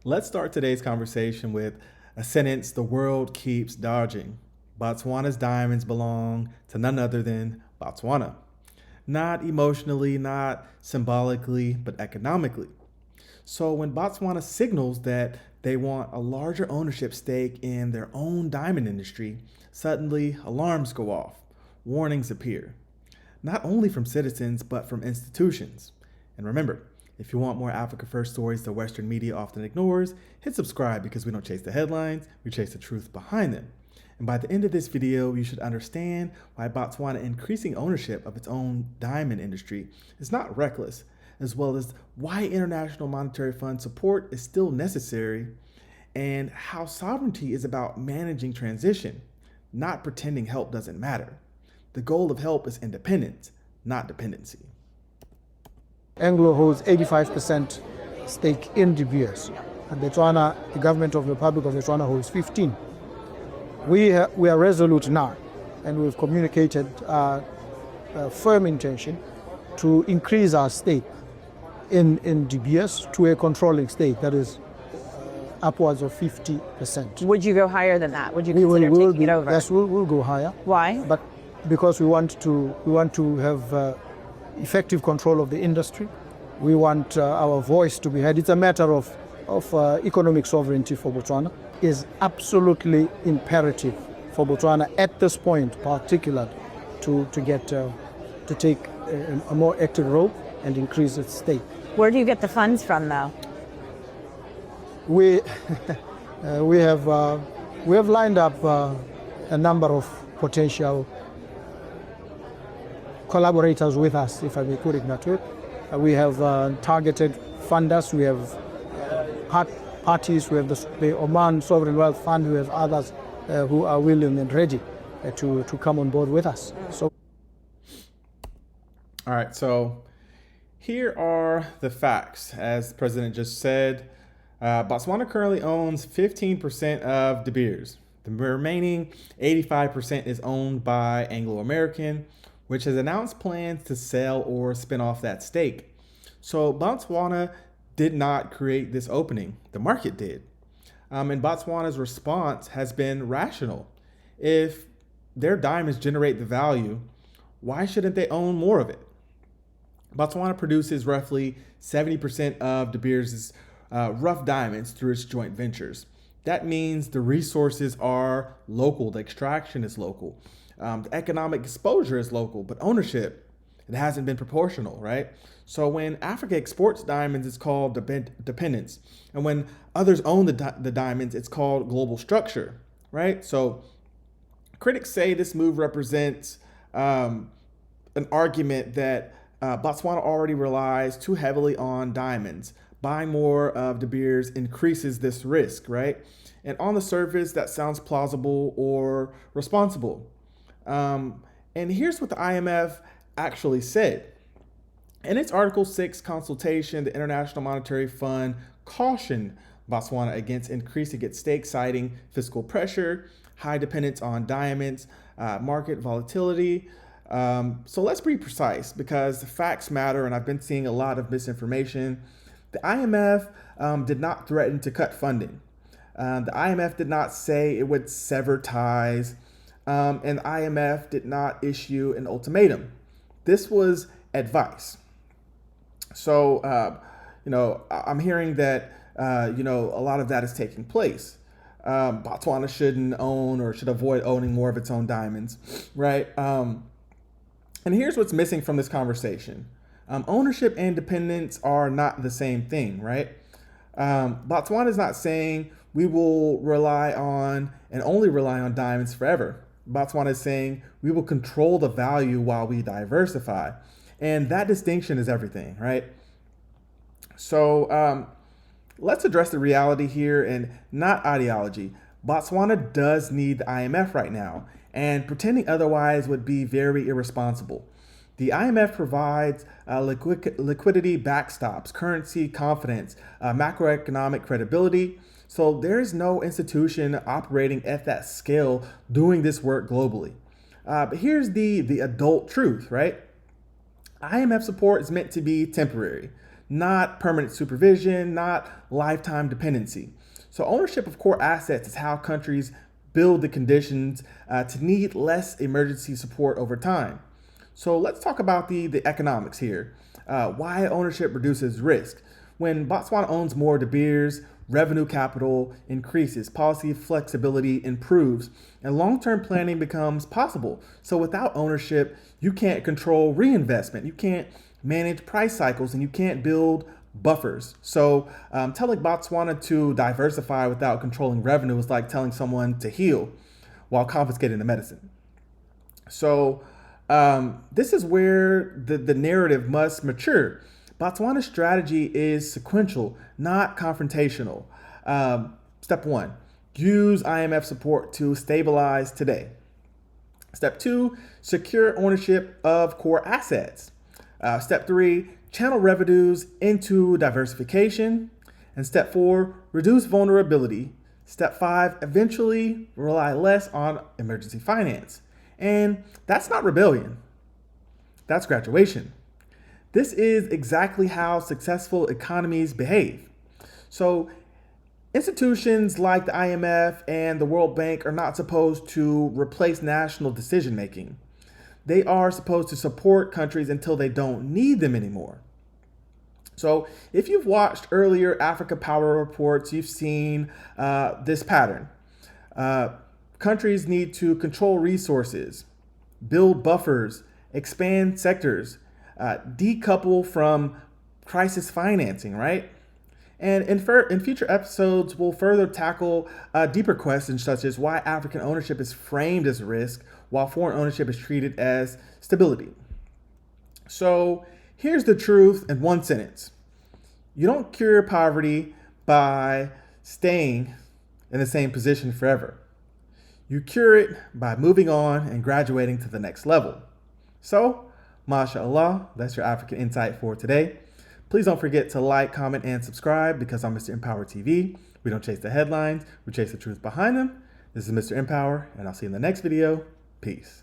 Let's start today's conversation with a sentence the world keeps dodging. Botswana's diamonds belong to none other than Botswana. Not emotionally, not symbolically, but economically. So when Botswana signals that they want a larger ownership stake in their own diamond industry, suddenly alarms go off, warnings appear, not only from citizens, but from institutions. And remember, if you want more Africa First stories the Western media often ignores, hit subscribe because we don't chase the headlines, we chase the truth behind them. And by the end of this video, you should understand why Botswana increasing ownership of its own diamond industry is not reckless, as well as why International Monetary Fund support is still necessary, and how sovereignty is about managing transition, not pretending help doesn't matter. The goal of help is independence, not dependency. Anglo holds 85% stake in De Beers, and Botswana, the government of the Republic of Botswana holds 15. We are resolute now, and we've communicated a firm intention to increase our stake in De Beers to a controlling stake that is upwards of 50%. Would you go higher than that? Would you consider taking it over? Yes, we'll go higher. Why? But because we want to have effective control of the industry. We want our voice to be heard. It's a matter of economic sovereignty for Botswana. It is absolutely imperative for Botswana at this point, particularly, to take a more active role and increase its stake. Where do you get the funds from, though? We have lined up a number of potential collaborators with us, if I may put it that way. We have targeted funders, we have parties, we have the Oman Sovereign Wealth Fund, we have others who are willing and ready to come on board with us. So, all right, so here are the facts. As the president just said, Botswana currently owns 15% of De Beers. The remaining 85% is owned by Anglo American, which has announced plans to sell or spin off that stake. So Botswana did not create this opening, the market did. And Botswana's response has been rational. If their diamonds generate the value, why shouldn't they own more of it? Botswana produces roughly 70% of De Beers' rough diamonds through its joint ventures. That means the resources are local, the extraction is local. The economic exposure is local, but ownership, it hasn't been proportional, right? So when Africa exports diamonds, it's called dependence. And when others own the diamonds, it's called global structure, right? So critics say this move represents an argument that Botswana already relies too heavily on diamonds. Buying more of De Beers increases this risk, right? And on the surface, that sounds plausible or responsible. And here's what the IMF actually said. In its Article 6 consultation, the International Monetary Fund cautioned Botswana against increasing its stake, citing fiscal pressure, high dependence on diamonds, market volatility. So let's be precise because the facts matter, and I've been seeing a lot of misinformation. The IMF did not threaten to cut funding. The IMF did not say it would sever ties. And the IMF did not issue an ultimatum. This was advice. So, I'm hearing that, a lot of that is taking place. Botswana shouldn't own or should avoid owning more of its own diamonds, right? And here's what's missing from this conversation. Ownership and dependence are not the same thing, right? Botswana is not saying we will rely on and only rely on diamonds forever. Botswana is saying we will control the value while we diversify. And that distinction is everything, right? So let's address the reality here and not ideology. Botswana does need the IMF right now, and pretending otherwise would be very irresponsible. The IMF provides liquidity backstops, currency confidence, macroeconomic credibility. So there's no institution operating at that scale doing this work globally. But here's the adult truth, right? IMF support is meant to be temporary, not permanent supervision, not lifetime dependency. So ownership of core assets is how countries build the conditions to need less emergency support over time. So let's talk about the economics here. Why ownership reduces risk. When Botswana owns more De Beers, revenue capital increases, policy flexibility improves, and long-term planning becomes possible. So without ownership, you can't control reinvestment, you can't manage price cycles, and you can't build buffers. So telling Botswana to diversify without controlling revenue is like telling someone to heal while confiscating the medicine. So this is where the narrative must mature. Botswana's strategy is sequential, not confrontational. Step 1, use IMF support to stabilize today. Step 2, secure ownership of core assets. Step 3, channel revenues into diversification. And step 4, reduce vulnerability. Step 5, eventually rely less on emergency finance. And that's not rebellion, that's graduation. This is exactly how successful economies behave. So institutions like the IMF and the World Bank are not supposed to replace national decision making. They are supposed to support countries until they don't need them anymore. So if you've watched earlier Africa Power reports, you've seen this pattern. Countries need to control resources, build buffers, expand sectors, decouple from crisis financing, right? And in future episodes, we'll further tackle deeper questions such as why African ownership is framed as risk while foreign ownership is treated as stability. So here's the truth in one sentence. You don't cure poverty by staying in the same position forever. You cure it by moving on and graduating to the next level. So, MashaAllah, that's your African Insight for today. Please don't forget to like, comment, and subscribe because I'm Mr. EmpowerTV. We don't chase the headlines, we chase the truth behind them. This is Mr. Empower, and I'll see you in the next video. Peace.